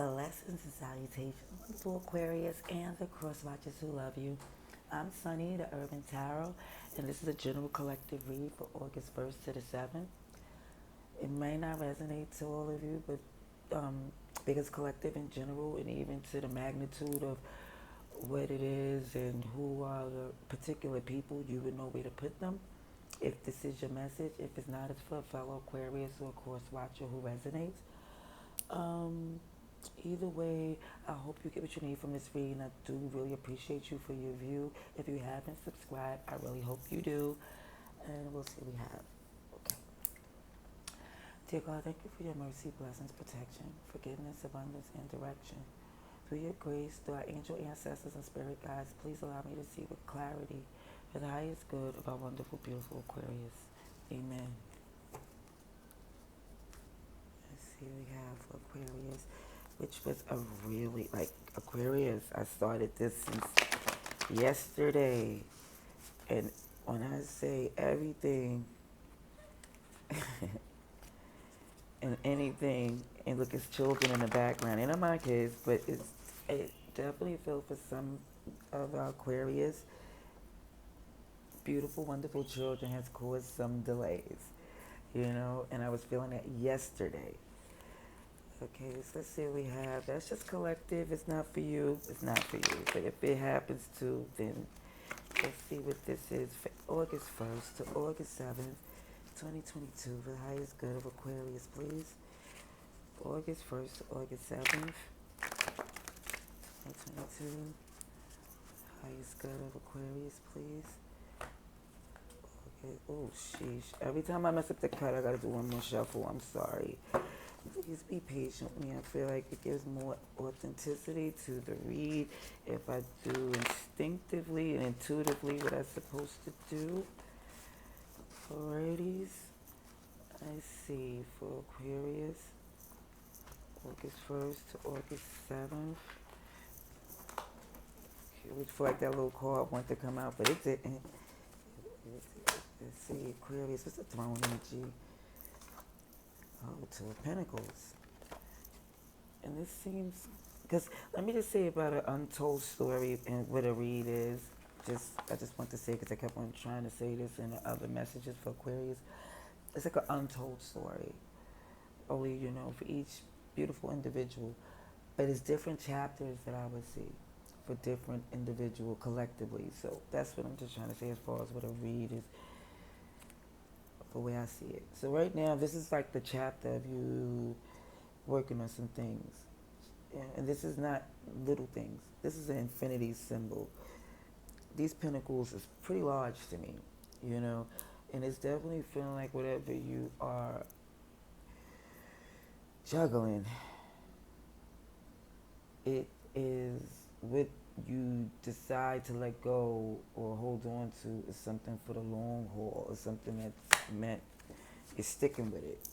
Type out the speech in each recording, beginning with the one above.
Blessings and salutations to Aquarius and the cross watchers who love you. I'm Sunny, the Urban Tarot, and this is a general collective read for August 1st to the 7th. It may not resonate to all of you, but because collective in general, and even to the magnitude of what it is and who are the particular people, you would know where to put them. If this is your message, if it's not, it's for a fellow Aquarius or a cross watcher who resonates. Um, Either way, I hope you get what you need from this reading. I do really appreciate you for your view. If you haven't subscribed, I really hope you do. And we'll see what we have. Okay. Dear God, thank you for your mercy, blessings, protection, forgiveness, abundance, and direction. Through your grace, through our angel ancestors and spirit guides, please allow me to see with clarity for the highest good of our wonderful, beautiful Aquarius. Amen. Let's see what we have for Aquarius, which was a really, like, Aquarius, I started this since yesterday. And when I say everything and anything, and look, it's children in the background, and I'm my kids, but it definitely felt for some of our Aquarius, beautiful, wonderful children has caused some delays, and I was feeling that yesterday. Okay, so let's see what we have. That's just collective. It's not for you. It's not for you. But if it happens to, then let's see what this is for August 1st to August 7th, 2022, for the highest good of Aquarius, please. August 1st to August 7th, 2022, highest good of Aquarius, please. Okay, oh, sheesh. Every time I mess up the cut, I gotta do one more shuffle. I'm sorry. Please be patient with me. I feel like it gives more authenticity to the read if I do instinctively and intuitively what I'm supposed to do. Alrighties. I see for Aquarius, August 1st to August 7th. Okay, we feel like that little card wanted to come out, but it didn't. Let's see, Aquarius, what's the throne energy? Oh, Two of Pentacles. And this seems, because let me just say about an untold story and what a read is. I just want to say, because I kept on trying to say this in the other messages for Aquarius. It's like an untold story. Only, for each beautiful individual. But it's different chapters that I would see for different individual collectively. So that's what I'm just trying to say as far as what a read is, the way I see it. So right now, this is like the chapter of you working on some things. And this is not little things. This is an infinity symbol. These pentacles is pretty large to me, and it's definitely feeling like whatever you are juggling, it is what you decide to let go or hold on to is something for the long haul, or something that's meant, you're sticking with it.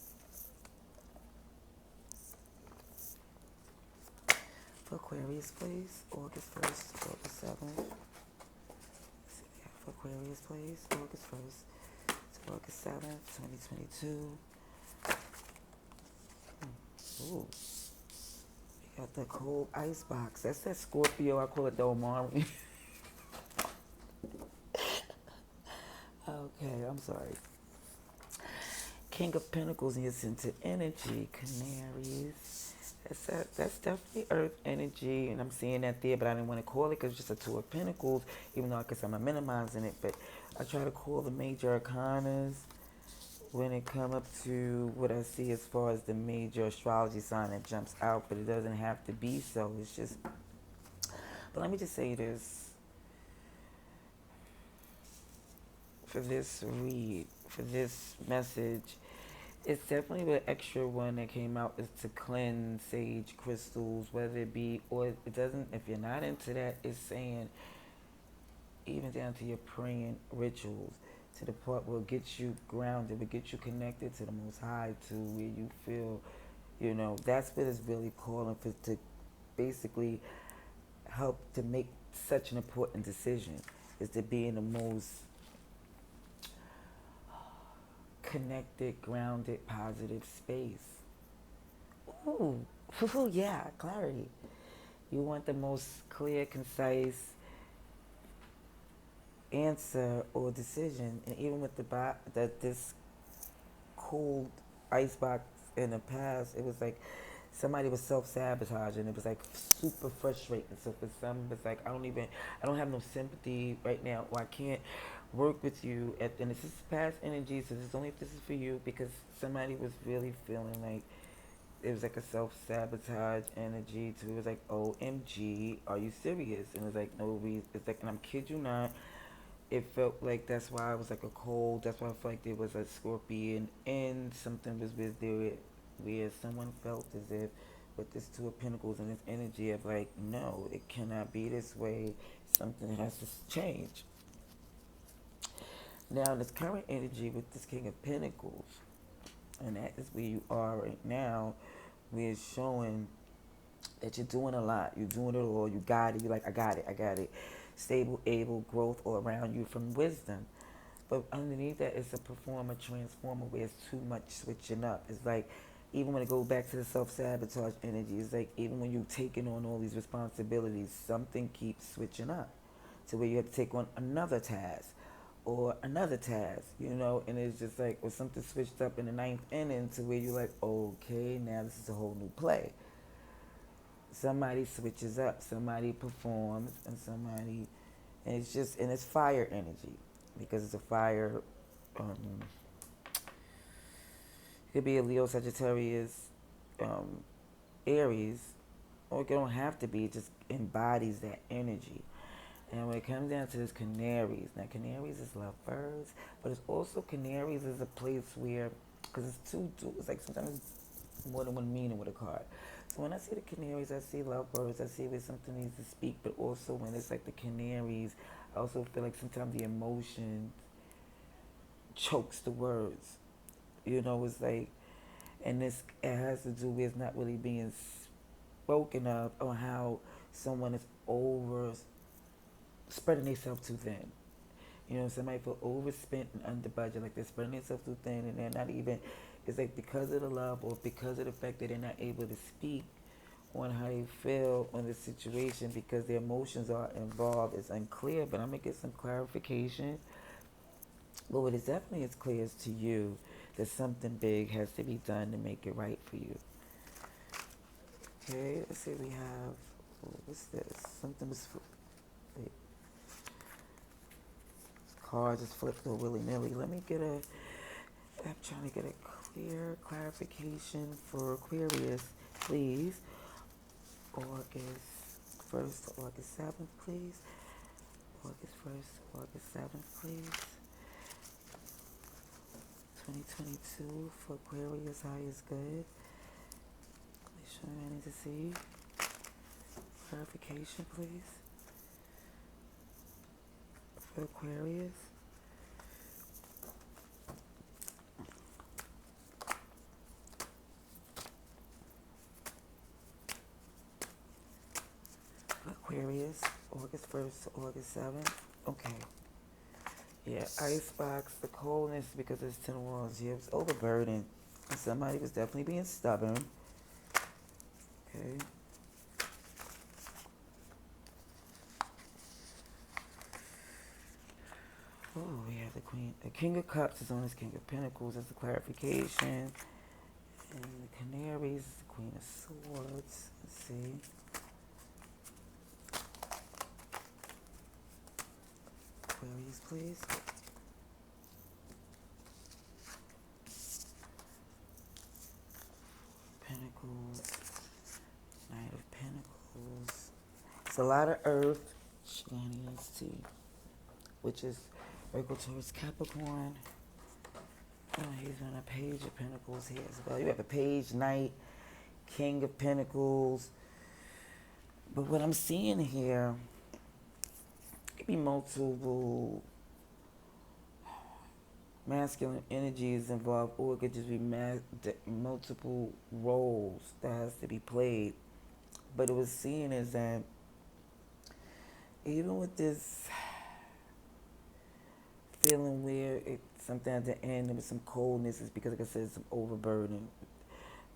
For Aquarius, please, August 1st, August 7th. For Aquarius, please, August 1st to August 7th, 2022. Ooh. We got the cold ice box. That's that Scorpio. I call it the Omari. Okay, I'm sorry. King of Pentacles and your center energy, Canaries. That's definitely Earth energy, and I'm seeing that there, but I didn't want to call it because it's just a Two of Pentacles, even though I guess I'm minimizing it. But I try to call the major arcanas when it come up to what I see as far as the major astrology sign that jumps out, but it doesn't have to be so. It's just, but let me just say this. For this read, for this message, it's definitely the extra one that came out is to cleanse sage crystals, whether it be, or it doesn't, if you're not into that, it's saying even down to your praying rituals, to the part where it gets you grounded, will get you connected to the Most High, to where you feel, that's what it's really calling for, to basically help to make such an important decision, is to be in the most connected, grounded, positive space. Ooh, Yeah, clarity. You want the most clear, concise answer or decision. And even with that this cold icebox in the past, it was like somebody was self-sabotaging. It was like super frustrating. So for some, it's like I don't have no sympathy right now, or I can't work with you. And this is past energy, so this is only if this is for you, because somebody was really feeling like it was like a self-sabotage energy too. It was like, OMG, are you serious? And it was like, no, it's like, and I'm kid you not, it felt like that's why it was like a cold. That's why I felt like there was a scorpion and something was with there where someone felt as if with this two of pentacles and this energy of like, no, it cannot be this way. Something has to change. Now this current energy with this king of pentacles, and that is where you are right now, we're showing that you're doing a lot. You're doing it all. You got it. You're like, I got it. I got it. Stable, able, growth all around you from wisdom. But underneath that, it's a performer, transformer where it's too much switching up. It's like, even when it goes back to the self-sabotage energy, it's like even when you're taking on all these responsibilities, something keeps switching up to where you have to take on another task or another task, and it's just like, or something switched up in the ninth inning to where you're like, okay, now this is a whole new play. Somebody switches up, somebody performs, and it's just, and it's fire energy because it's a fire. Um, it could be a Leo, Sagittarius, um, Aries, or it don't have to be. It just embodies that energy. And when it comes down to this canaries, now canaries is love birds, but it's also canaries is a place where, because it's like sometimes more than one meaning with a card. So when I see the canaries, I see lovebirds, I see where something needs to speak, but also when it's like the canaries, I also feel like sometimes the emotion chokes the words. It's like, and this it has to do with not really being spoken of, or how someone is over spreading themselves too thin. Somebody feel overspent and under budget, like they're spreading themselves too thin, and they're not even. It's like because of the love or because of the fact that they're not able to speak on how they feel on the situation because their emotions are involved is unclear. But I'm gonna get some clarification. But what is definitely as clear as to you that something big has to be done to make it right for you. Okay, let's see. We have what's this? Something was. Wait, card just flipped to willy nilly. Let me get a. I'm trying to get a clear clarification for Aquarius, please. August 1st to August 7th, please. August 1st to August 7th, please. 2022 for Aquarius, high is good. Make sure I need to see clarification, please, for Aquarius. Aquarius, August 1st to August 7th. Okay. Yeah, icebox, the coldness because it's 10 walls. Yeah, it was overburdened. Somebody was definitely being stubborn. Okay. Oh, we have the Queen. The King of Cups is on this King of Pentacles. That's the clarification. And the Canaries is the Queen of Swords. Let's see. Aquarius, please. Pentacles. Knight of Pentacles. It's a lot of Earth. Shenanigans, too. Which is Virgo, Taurus, Capricorn. Oh, he's on a Page of Pentacles here as well. You have a Page, Knight, King of Pentacles. But what I'm seeing here, it could be multiple masculine energies involved, or it could just be multiple roles that has to be played. But it was seen as that even with this feeling where something at the end there was some coldness, is because, like I said, some overburden.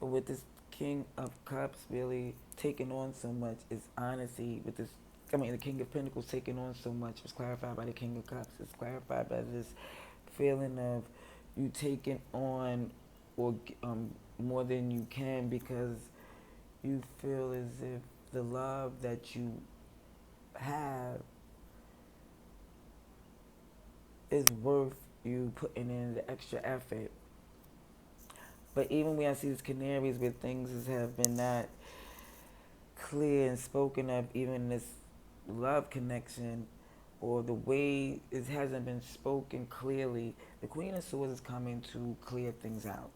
But with this King of Cups really taking on so much is honesty with this. I mean, the King of Pentacles taking on so much is clarified by the King of Cups. It's clarified by this feeling of you taking on or more than you can because you feel as if the love that you have is worth you putting in the extra effort. But even when I see these canaries where things have been not clear and spoken of, even this love connection or the way it hasn't been spoken clearly, the Queen of Swords is coming to clear things out.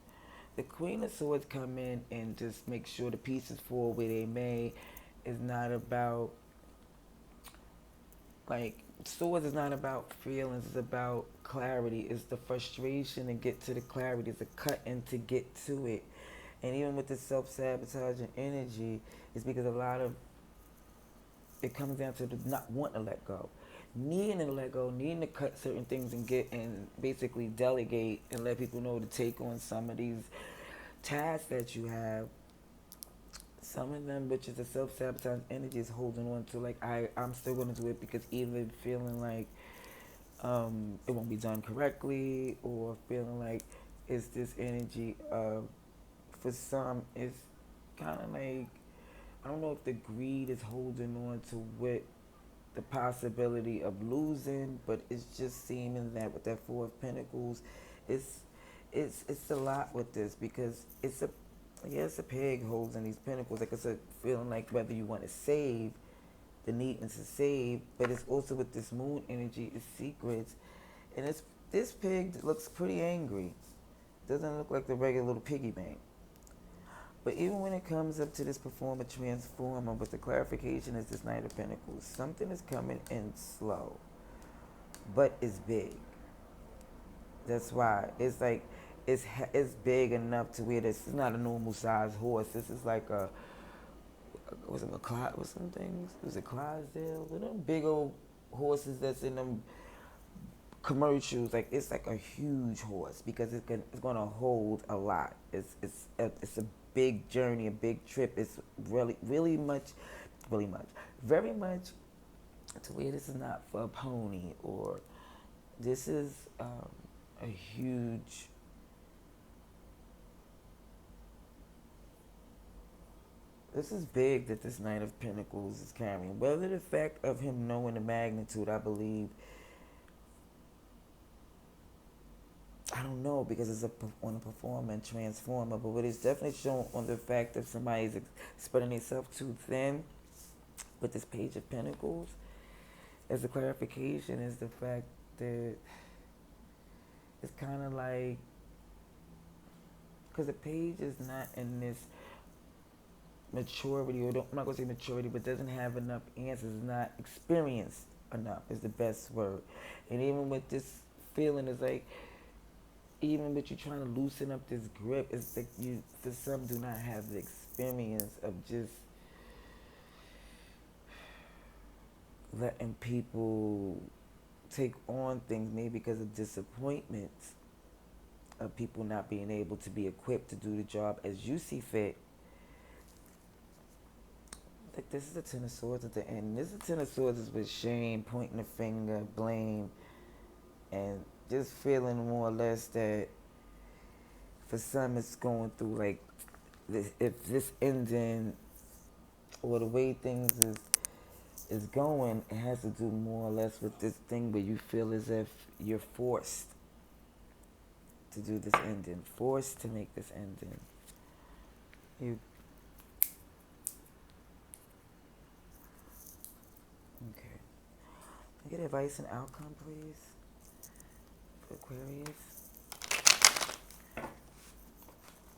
The Queen of Swords come in and just make sure the pieces fall where they may. It's not about, like, Swords is not about feelings, it's about clarity. It's the frustration to get to the clarity. It's a cut and to get to it. And even with the self-sabotaging energy, it's because a lot of it comes down to the not wanting to let go. Needing to let go, needing to cut certain things and get and basically delegate and let people know to take on some of these tasks that you have. Some of them, which is the self-sabotage energy, is holding on to, like, I'm still going to do it because either feeling like it won't be done correctly, or feeling like it's this energy of, for some, it's kind of like, I don't know if the greed is holding on to what the possibility of losing, but it's just seeming that with that Four of Pentacles, it's it's a lot with this because it's a pig holding these pentacles. Like, it's a feeling like whether you want to save, the needness to save, but it's also with this moon energy, it's secrets, and it's this pig looks pretty angry. Doesn't look like the regular little piggy bank. But even when it comes up to this performer transformer, with the clarification is this Knight of Pentacles, something is coming in slow, but it's big. That's why it's like it's big enough to where this is not a normal size horse. This is like a was it a Clyde? Was some things? Was it Clydesdale? With them big old horses that's in them commercials. Like, it's like a huge horse because it's going to hold a lot. It's a big journey, a big trip. It's really much, very much to where this is not for a pony, or this is a huge. This is big that this Knight of Pentacles is carrying. Whether the fact of him knowing the magnitude, I believe, I don't know, because it's on a performer and transformer, but what is definitely shown on the fact that somebody's spreading themselves too thin with this Page of Pentacles, as a clarification, is the fact that it's kind of like, because the Page is not in this maturity, or I'm not going to say maturity, but doesn't have enough answers, is not experienced enough is the best word. And even with this feeling, it's like, even with you trying to loosen up this grip, it's like you, for some, do not have the experience of just letting people take on things, maybe because of disappointments, of people not being able to be equipped to do the job as you see fit. Like, this is a Ten of Swords at the end. This is a Ten of Swords is with shame, pointing the finger, blame, and just feeling more or less that for some it's going through, like, this, if this ending or the way things is going, it has to do more or less with this thing where you feel as if you're forced to do this ending, forced to make this ending. You okay? Get advice and outcome, please, for Aquarius.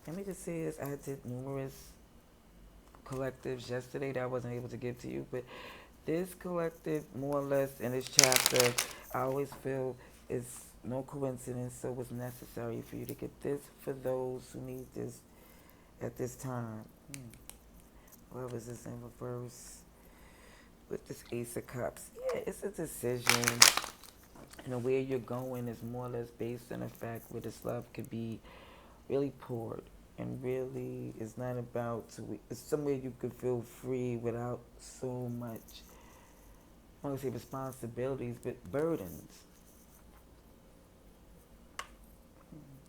Let me just say this: I did numerous collectives yesterday that I wasn't able to give to you, but this collective, more or less, in this chapter, I always feel is no coincidence, so it was necessary for you to get this for those who need this at this time. Love is this in reverse with this Ace of Cups. Yeah, it's a decision, and where you're going is more or less based on the fact where this love could be really poured. And really, it's not about to. It's somewhere you could feel free without so much. I don't want to say responsibilities, but burdens.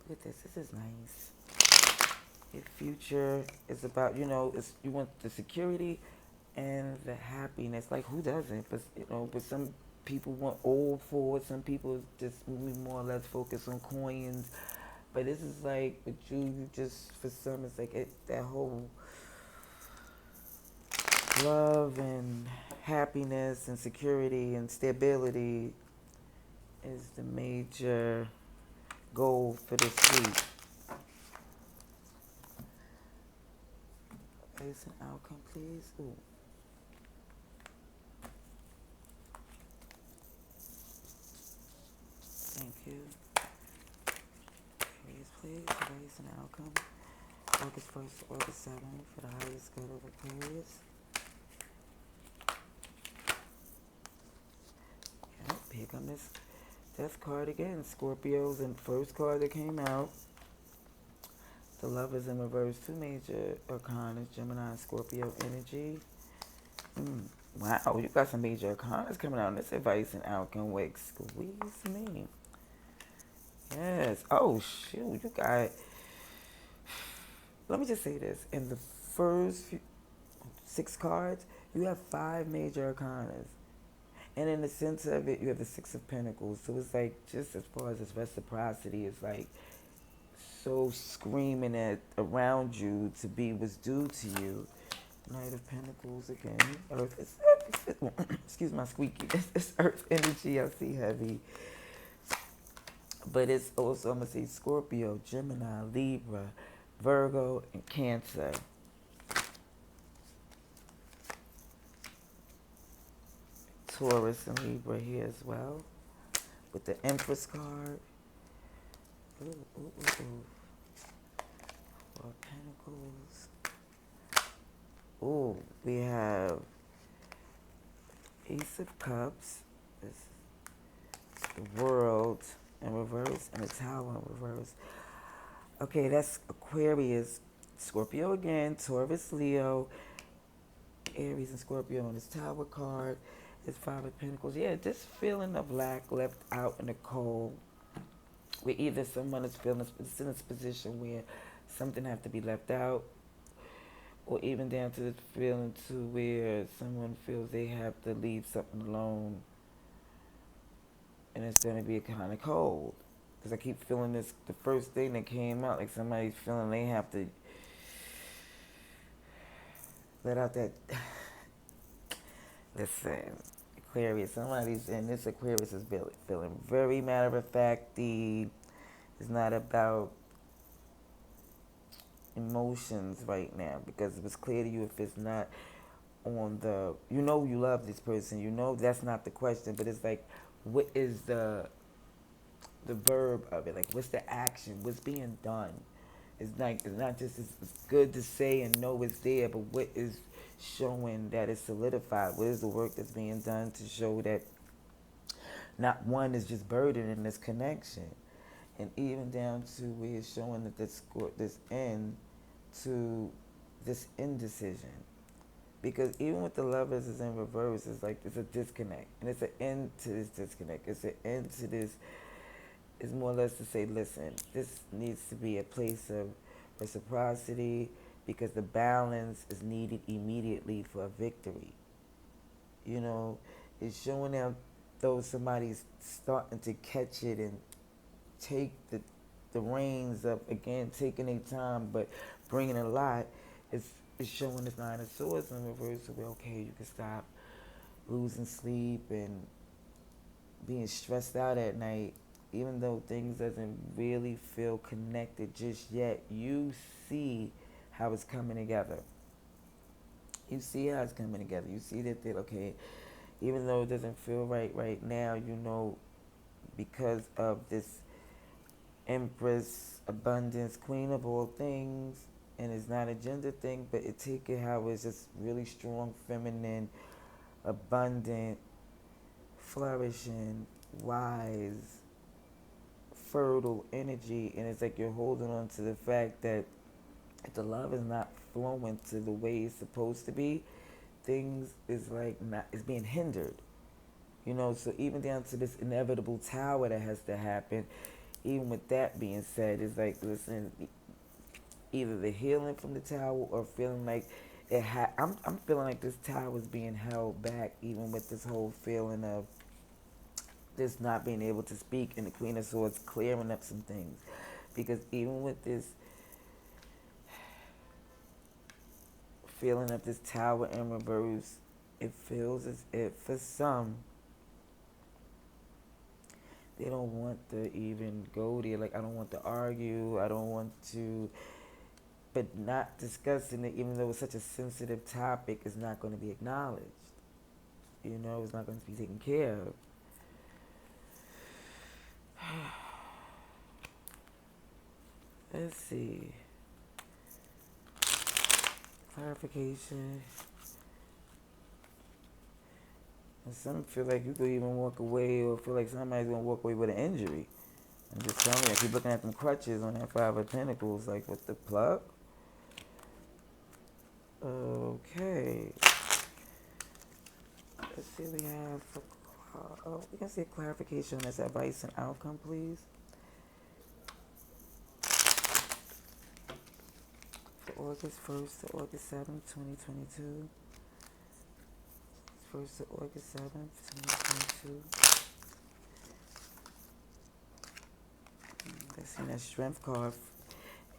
Look at this. This is nice. Your future is about, it's, you want the security and the happiness. Like, who doesn't? But some people want all for it. Some people just more or less focus on coins. But this is like with you just, for some, it's like that whole love and happiness and security and stability is the major goal for this week. Place an outcome, please. Ooh. Thank you. Please. Place an outcome. August 1st to August 7th for the highest good of Aquarius. Yep, here comes this death card again. Scorpios, and first card that came out. The Lovers in reverse. Two major arcanas, Gemini and Scorpio energy. Wow, you got some major arcanas coming out. This advice and outcome wake. Squeeze me. Yes. Oh, shoot. You got. Let me just say this. In the first 6 cards, you have 5 major arcanas. And in the center of it, you have the 6 of Pentacles. So it's like, just as far as its reciprocity, it's like so screaming at around you to be what's due to you. Knight of Pentacles again. Earth is, excuse my squeaky. It's Earth energy. I see heavy. But it's also, I'm going to say Scorpio, Gemini, Libra, Virgo, and Cancer. Taurus and Libra here as well. With the Empress card. Ooh. Four of Pentacles. Ooh, we have Ace of Cups. This is the World in reverse and the Tower in reverse. Okay, that's Aquarius, Scorpio again, Taurus, Leo, Aries and Scorpio on this Tower card. It's 5 of Pentacles. Yeah, this feeling of lack left out in the cold. Where either someone is feeling, it's in this position where something has to be left out, or even down to this feeling to where someone feels they have to leave something alone, and it's going to be kind of cold. Because I keep feeling this, the first thing that came out, like somebody's feeling they have to let out that. Listen, Aquarius, somebody's in this. Aquarius is feeling very matter of facty. It's not about emotions right now, because it was clear to you if it's not on the, you love this person, that's not the question, but it's like, what is the verb of it? Like, what's the action? What's being done? It's like, it's not just, it's good to say and know it's there, but what is showing that it's solidified? What is the work that's being done to show that not one is just burdened in this connection? And even down to where it's showing that this end to this indecision. Because even with the Lovers is in reverse, it's like it's a disconnect. And it's an end to this disconnect. It's an end to this. It's more or less to say, listen, this needs to be a place of reciprocity, because the balance is needed immediately for a victory. It's showing out though somebody's starting to catch it and take the reins of, again, taking their time, but bringing a lot. It's showing this 9 of Swords in reverse, so okay, you can stop losing sleep and being stressed out at night, even though things doesn't really feel connected just yet. You see how it's coming together. You see how it's coming together. You see that, okay, even though it doesn't feel right now, because of this Empress, abundance, queen of all things, and it's not a gender thing, but it take it how it's just really strong, feminine, abundant, flourishing, wise, fertile energy, and it's like you're holding on to the fact that if the love is not flowing to the way it's supposed to be, things is like not is being hindered. You know, so even down to this inevitable tower that has to happen, even with that being said, it's like, listen, either the healing from the tower or feeling like I'm feeling like this tower is being held back, even with this whole feeling of this not being able to speak and the Queen of Swords clearing up some things. Because even with this feeling of this tower in reverse, it feels as if for some, they don't want to even go there. Like, I don't want to argue. I don't want to, but not discussing it, even though it's such a sensitive topic, is not going to be acknowledged. You know, it's not going to be taken care of. Let's see. Clarification. And some feel like you could even walk away or feel like somebody's going to walk away with an injury. I'm just telling you, I keep looking at them crutches on that Five of Pentacles, like with the plug. Okay. Let's see what we have for, we can see a clarification on this advice and outcome, please. For August 1st to August 7th, 2022. 1st to August 7th, 2022. Let's see that strength card.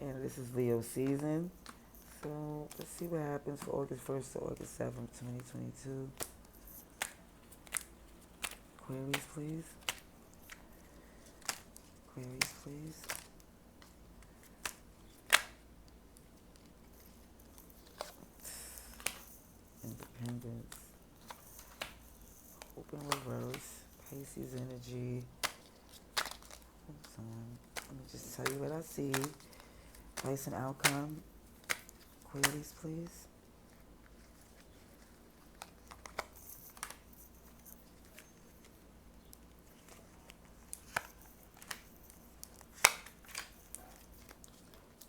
And this is Leo season. So let's see what happens for August 1st to August 7th, 2022. Queries, please. Queries, please. Independence. Open reverse. Pisces energy. Let me just tell you what I see. Place and outcome. Queries, please.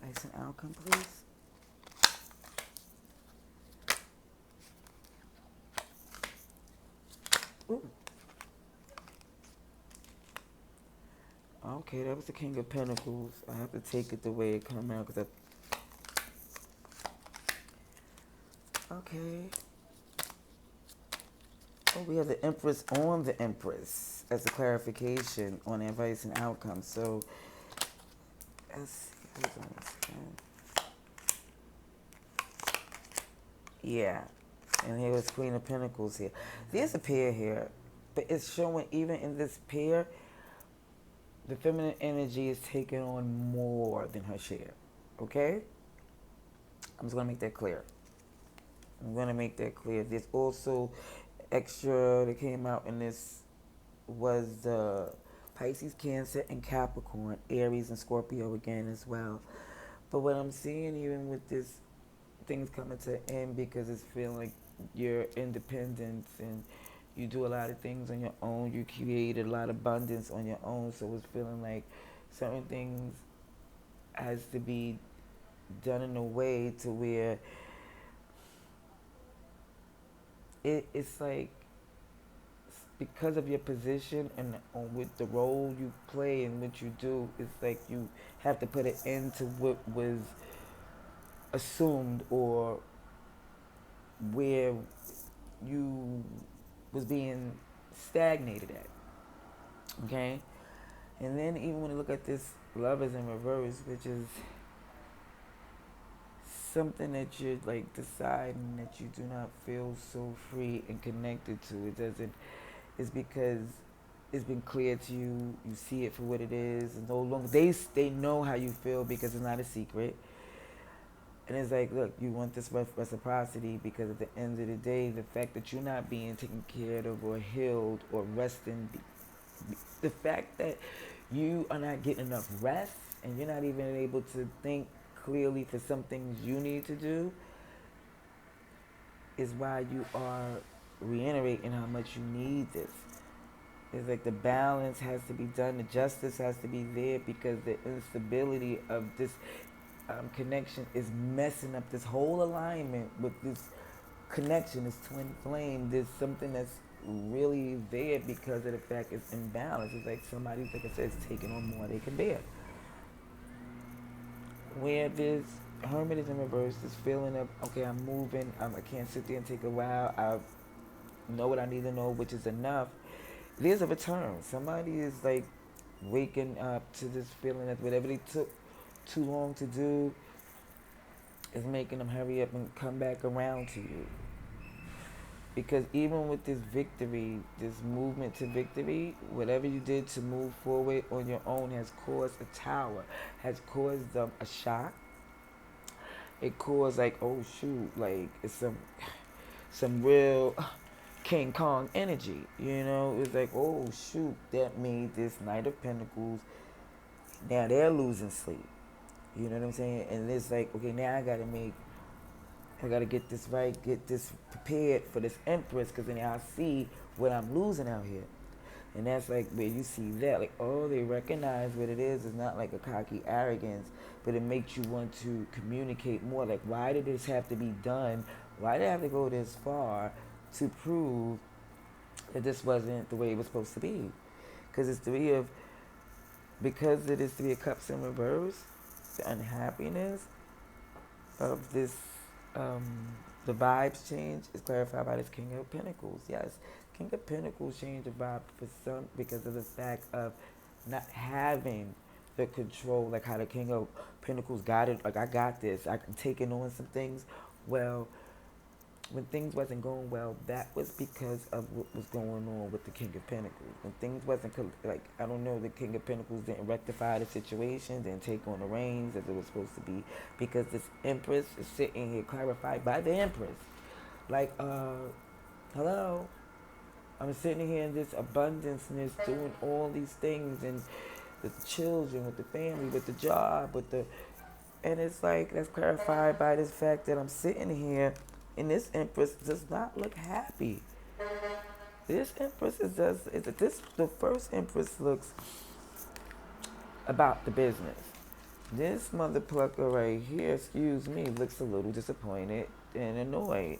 Place and outcome, please. Ooh. Okay, that was the King of Pentacles. I have to take it the way it come out because okay. Oh, we have the Empress on the Empress as a clarification on advice and outcome. So let's see. Yeah. And here was Queen of Pentacles here. There's a pair here, but it's showing even in this pair, the feminine energy is taking on more than her share. Okay? I'm just going to make that clear. There's also extra that came out in this was the Pisces, Cancer, and Capricorn, Aries, and Scorpio again as well. But what I'm seeing even with this, things coming to an end because it's feeling like your independence and you do a lot of things on your own. You create a lot of abundance on your own. So it's feeling like certain things has to be done in a way to where it's like because of your position and with the role you play and what you do, it's like you have to put an end to what was assumed or where you was being stagnated at. Okay? And then even when you look at this Lovers in reverse, which is something that you're like deciding that you do not feel so free and connected to. It doesn't, it's because it's been clear to you, you see it for what it is, and no longer, they know how you feel because it's not a secret. And it's like, look, you want this reciprocity because at the end of the day, the fact that you're not being taken care of or healed or resting, the fact that you are not getting enough rest and you're not even able to think clearly for some things you need to do is why you are reiterating how much you need this. It's like the balance has to be done, the justice has to be there because the instability of this, connection is messing up this whole alignment with this connection, this twin flame. There's something that's really there because of the fact it's imbalanced. It's like somebody's, like I said, is taking on more they can bear. Where this hermit is in reverse, this feeling of, okay, I'm moving, I can't sit there and take a while, I know what I need to know, which is enough. There's a return. Somebody is like waking up to this feeling that whatever they took too long to do is making them hurry up and come back around to you. Because even with this victory, this movement to victory, whatever you did to move forward on your own has caused a tower, has caused a shock. It caused like, oh shoot, like it's some real King Kong energy. You know, it's like, oh shoot, that made this Knight of Pentacles. Now they're losing sleep. You know what I'm saying? And it's like, okay, now I gotta get this right, get this prepared for this Empress, because then I see what I'm losing out here. And that's like where you see that, like, oh, they recognize what it is. It's not like a cocky arrogance, but it makes you want to communicate more. Like, why did this have to be done? Why did I have to go this far to prove that this wasn't the way it was supposed to be? Because it's because it is Three of Cups in reverse, the unhappiness of this, the vibes change is clarified by this King of Pentacles. Yes, King of Pentacles change the vibe for some because of the fact of not having the control, like how the King of Pentacles got it. Like, I got this. I'm taking on some things. Well, when things wasn't going well, that was because of what was going on with the King of Pentacles. When things wasn't, like, I don't know, the King of Pentacles didn't rectify the situation, didn't take on the reins as it was supposed to be, because this Empress is sitting here clarified by the Empress. Like, hello, I'm sitting here in this abundanceness, doing all these things, and with the children, with the family, with the job, and it's like, that's clarified by this fact that I'm sitting here, and this Empress does not look happy. This Empress the first Empress looks about the business. This mother plucker right here, excuse me, looks a little disappointed and annoyed.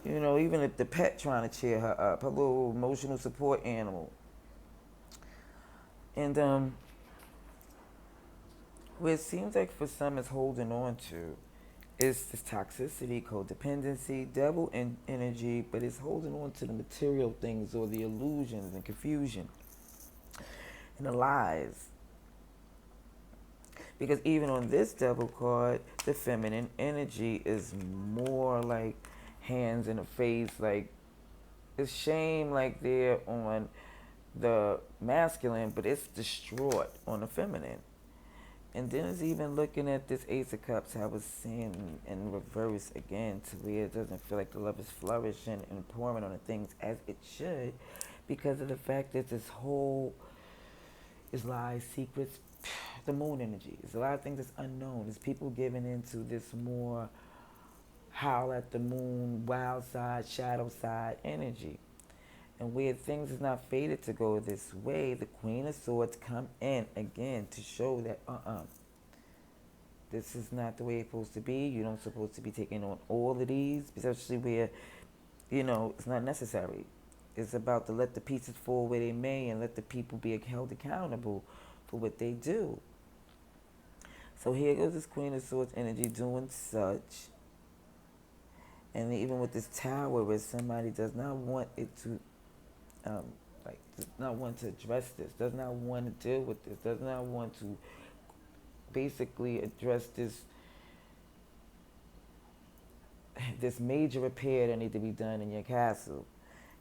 You know, even if the pet trying to cheer her up, her little emotional support animal. And what it seems like for some is holding on to is this toxicity, codependency, devil energy, but it's holding on to the material things or the illusions and confusion and the lies. Because even on this devil card, the feminine energy is more like hands in the face, like it's shame like there on the masculine, but it's distraught on the feminine. And then it's even looking at this Ace of Cups, I was saying in reverse again, to where it doesn't feel like the love is flourishing and pouring on the things as it should, because of the fact that this whole is lies, secrets, the moon energy. There's a lot of things that's unknown. There's people giving into this more howl at the moon, wild side, shadow side energy. And where things is not fated to go this way, the Queen of Swords come in again to show that this is not the way it's supposed to be. You're not supposed to be taking on all of these, especially where, it's not necessary. It's about to let the pieces fall where they may and let the people be held accountable for what they do. So here goes this Queen of Swords energy doing such. And even with this tower where somebody does not want it to does not want to address this, does not want to deal with this, does not want to basically address this major repair that need to be done in your castle.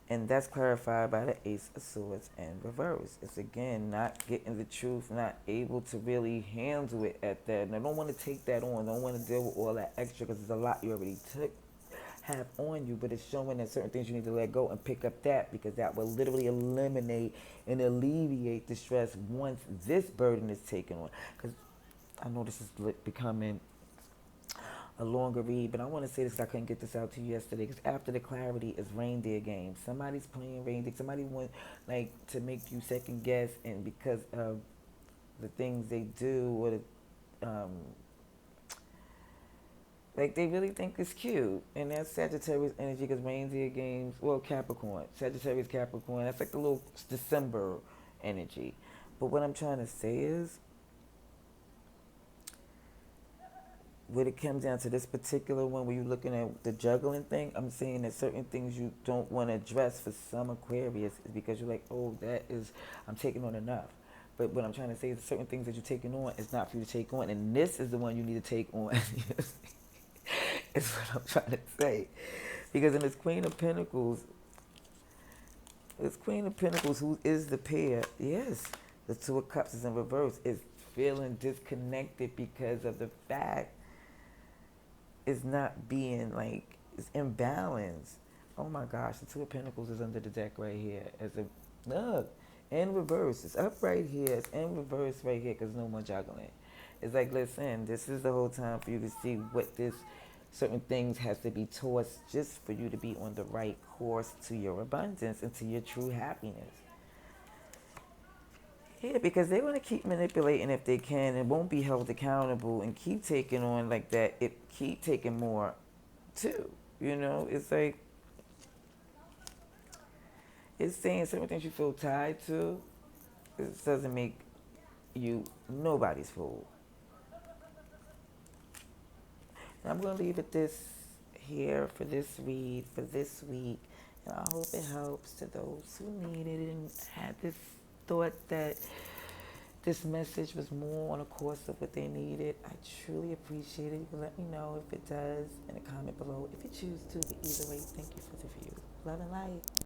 And that's clarified by the Ace of Swords in reverse. It's again not getting the truth, not able to really handle it at that. And I don't want to take that on, don't want to deal with all that extra because there's a lot you already have on you, but it's showing that certain things you need to let go and pick up that, because that will literally eliminate and alleviate the stress once this burden is taken on. Because I know this is becoming a longer read, but I want to say this 'cause I couldn't get this out to you yesterday. Because after the clarity is reindeer games. Somebody's playing reindeer. Somebody want like to make you second guess, and because of the things they do or like they really think it's cute, and that's Sagittarius energy because reindeer games. Well, Capricorn, Sagittarius, Capricorn. That's like the little December energy. But what I'm trying to say is, when it comes down to this particular one, where you're looking at the juggling thing, I'm saying that certain things you don't want to address for some Aquarius is because you're like, oh, I'm taking on enough. But what I'm trying to say is certain things that you're taking on is not for you to take on, and this is the one you need to take on. Is what I'm trying to say. Because in this Queen of Pentacles, who is the pair, yes, the Two of Cups is in reverse, is feeling disconnected because of the fact it's not being like, it's imbalanced. Oh my gosh, the Two of Pentacles is under the deck right here. Look, in reverse. It's up right here. It's in reverse right here because no more juggling. It's like, listen, this is the whole time for you to see what this certain things has to be tossed just for you to be on the right course to your abundance and to your true happiness. Yeah, because they're going to keep manipulating if they can and won't be held accountable and keep taking on like that. It keep taking more too. You know, it's like, it's saying certain things you feel tied to. It doesn't make you nobody's fool. And I'm going to leave it this here for this read for this week. And I hope it helps to those who need it and had this thought that this message was more on a course of what they needed. I truly appreciate it. You can let me know if it does in a comment below if you choose to. But either way, thank you for the view. Love and light.